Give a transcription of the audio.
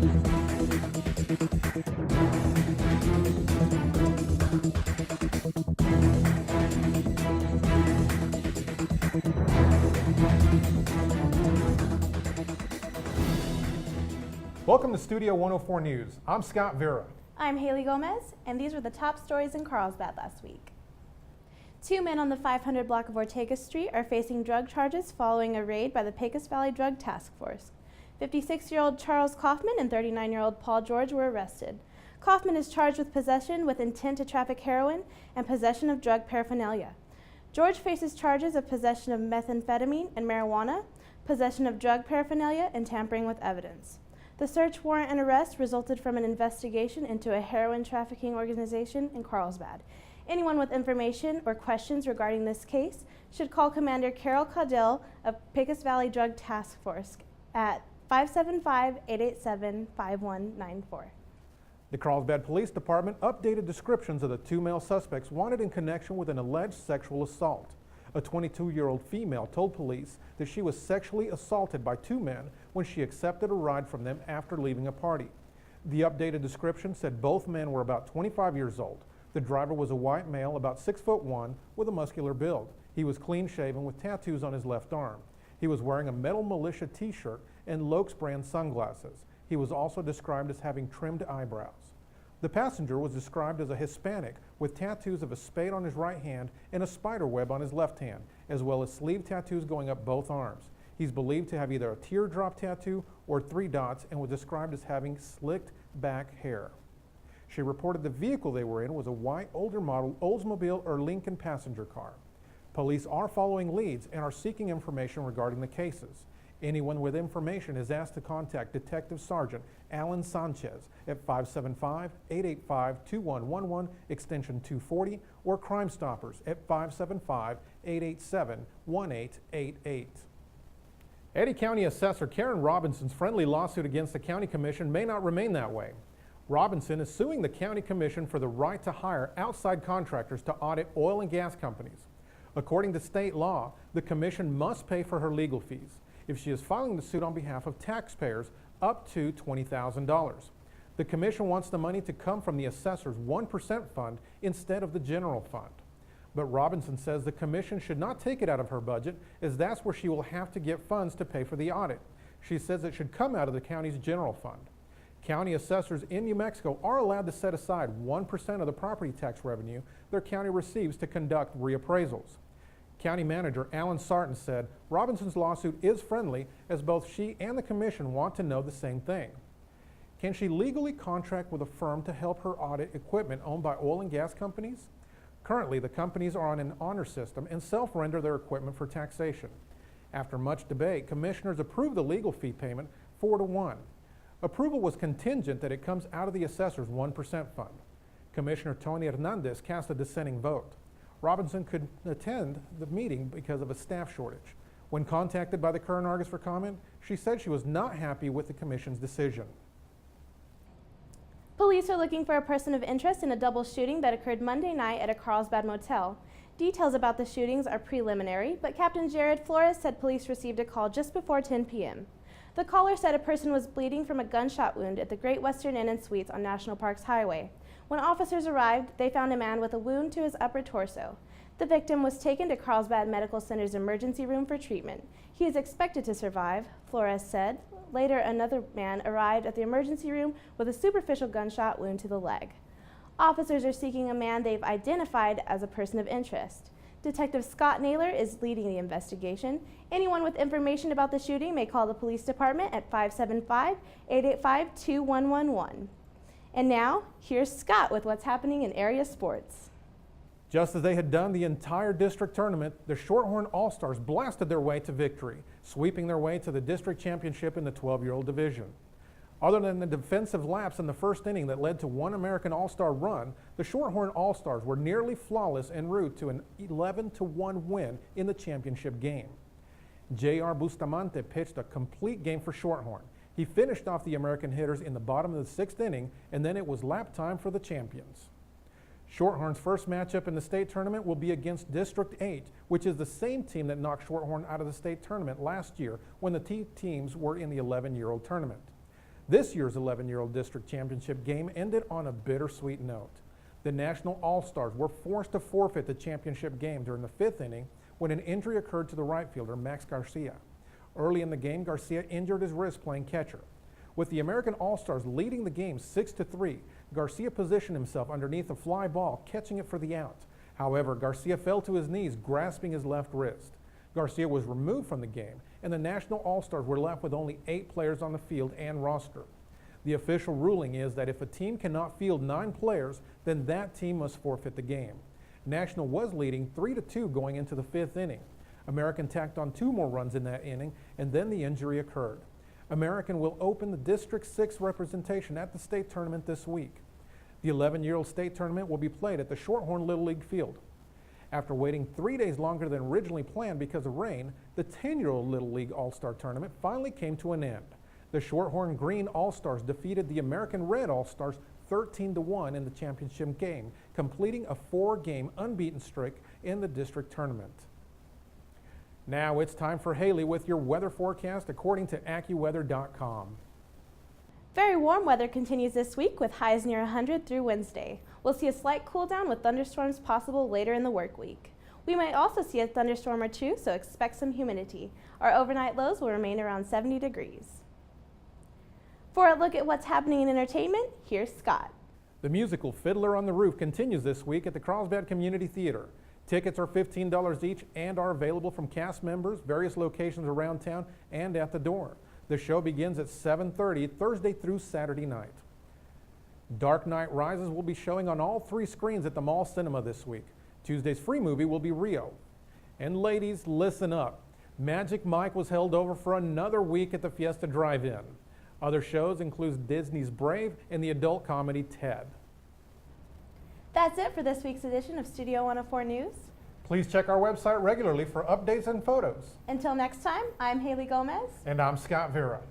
Welcome to Studio 104 News. I'm Scott Vera. I'm Haley Gomez, and these were the top stories in Carlsbad last week. 2 men on the 500 block of Ortega Street are facing drug charges following a raid by the Pecos Valley Drug Task Force. 56-year-old Charles Kaufman and 39-year-old Paul George were arrested. Kaufman is charged with possession with intent to traffic heroin and possession of drug paraphernalia. George faces charges of possession of methamphetamine and marijuana, possession of drug paraphernalia, and tampering with evidence. The search warrant and arrest resulted from an investigation into a heroin trafficking organization in Carlsbad. Anyone with information or questions regarding this case should call Commander Carol Caudell of Pecos Valley Drug Task Force at 575-887-5194. The Carlsbad Police Department updated descriptions of the 2 male suspects wanted in connection with an alleged sexual assault. A 22-year-old female told police that she was sexually assaulted by 2 men when she accepted a ride from them after leaving a party. The updated description said both men were about 25 years old. The driver was a white male about 6'1" with a muscular build. He was clean-shaven with tattoos on his left arm. He was wearing a Metal Militia t-shirt and Lokes brand sunglasses. He was also described as having trimmed eyebrows. The passenger was described as a Hispanic with tattoos of a spade on his right hand and a spider web on his left hand, as well as sleeve tattoos going up both arms. He's believed to have either a teardrop tattoo or 3 dots and was described as having slicked back hair. She reported the vehicle they were in was a white, older model Oldsmobile or Lincoln passenger car. Police are following leads and are seeking information regarding the cases. Anyone with information is asked to contact Detective Sergeant Alan Sanchez at 575-885-2111, extension 240, or Crime Stoppers at 575-887-1888. Eddy County Assessor Karen Robinson's friendly lawsuit against the County Commission may not remain that way. Robinson is suing the County Commission for the right to hire outside contractors to audit oil and gas companies. According to state law, the Commission must pay for her legal fees if she is filing the suit on behalf of taxpayers up to $20,000. The Commission wants the money to come from the assessor's 1% fund instead of the general fund. But Robinson says the Commission should not take it out of her budget, as that's where she will have to get funds to pay for the audit. She says it should come out of the county's general fund. County assessors in New Mexico are allowed to set aside 1% of the property tax revenue their county receives to conduct reappraisals. County Manager Alan Sarton said Robinson's lawsuit is friendly, as both she and the Commission want to know the same thing. Can she legally contract with a firm to help her audit equipment owned by oil and gas companies? Currently, the companies are on an honor system and self-render their equipment for taxation. After much debate, commissioners approved the legal fee payment 4-1. Approval was contingent that it comes out of the assessor's 1% fund. Commissioner Tony Hernandez cast a dissenting vote. Robinson could attend the meeting because of a staff shortage. When contacted by the Current-Argus for comment, she said she was not happy with the Commission's decision. Police are looking for a person of interest in a double shooting that occurred Monday night at a Carlsbad motel. Details about the shootings are preliminary, but Captain Jared Flores said police received a call just before 10 p.m. The caller said a person was bleeding from a gunshot wound at the Great Western Inn and Suites on National Parks Highway. When officers arrived, they found a man with a wound to his upper torso. The victim was taken to Carlsbad Medical Center's emergency room for treatment. He is expected to survive, Flores said. Later, another man arrived at the emergency room with a superficial gunshot wound to the leg. Officers are seeking a man they've identified as a person of interest. Detective Scott Naylor is leading the investigation. Anyone with information about the shooting may call the police department at 575-885-2111. And now, here's Scott with what's happening in area sports. Just as they had done the entire district tournament, the Shorthorn All-Stars blasted their way to victory, sweeping their way to the district championship in the 12-year-old division. Other than the defensive lapse in the first inning that led to one American All-Star run, the Shorthorn All-Stars were nearly flawless en route to an 11-1 win in the championship game. J.R. Bustamante pitched a complete game for Shorthorn. He finished off the American hitters in the bottom of the 6th inning, and then it was lap time for the champions. Shorthorn's first matchup in the state tournament will be against District 8, which is the same team that knocked Shorthorn out of the state tournament last year when the teams were in the 11-year-old tournament. This year's 11-year-old district championship game ended on a bittersweet note. The National All-Stars were forced to forfeit the championship game during the 5th inning when an injury occurred to the right fielder, Max Garcia. Early in the game, Garcia injured his wrist playing catcher. With the American All-Stars leading the game 6-3, Garcia positioned himself underneath a fly ball, catching it for the out. However, Garcia fell to his knees, grasping his left wrist. Garcia was removed from the game, and the National All-Stars were left with only 8 players on the field and roster. The official ruling is that if a team cannot field 9 players, then that team must forfeit the game. National was leading 3-2 going into the 5th inning. American tacked on 2 more runs in that inning, and then the injury occurred. American will open the District 6 representation at the state tournament this week. The 11-year-old state tournament will be played at the Shorthorn Little League field. After waiting 3 days longer than originally planned because of rain, the 10-year-old Little League All-Star Tournament finally came to an end. The Shorthorn Green All-Stars defeated the American Red All-Stars 13-1 in the championship game, completing a 4-game unbeaten streak in the district tournament. Now it's time for Haley with your weather forecast according to AccuWeather.com. Very warm weather continues this week with highs near 100 through Wednesday. We'll see a slight cool down with thunderstorms possible later in the work week. We might also see a thunderstorm or 2, so expect some humidity. Our overnight lows will remain around 70 degrees. For a look at what's happening in entertainment, here's Scott. The musical Fiddler on the Roof continues this week at the Carlsbad Community Theater. Tickets are $15 each and are available from cast members, various locations around town, and at the door. The show begins at 7:30 Thursday through Saturday night. Dark Knight Rises will be showing on all 3 screens at the Mall Cinema this week. Tuesday's free movie will be Rio. And ladies, listen up. Magic Mike was held over for another week at the Fiesta Drive-In. Other shows include Disney's Brave and the adult comedy Ted. That's it for this week's edition of Studio 104 News. Please check our website regularly for updates and photos. Until next time, I'm Haley Gomez. And I'm Scott Vera.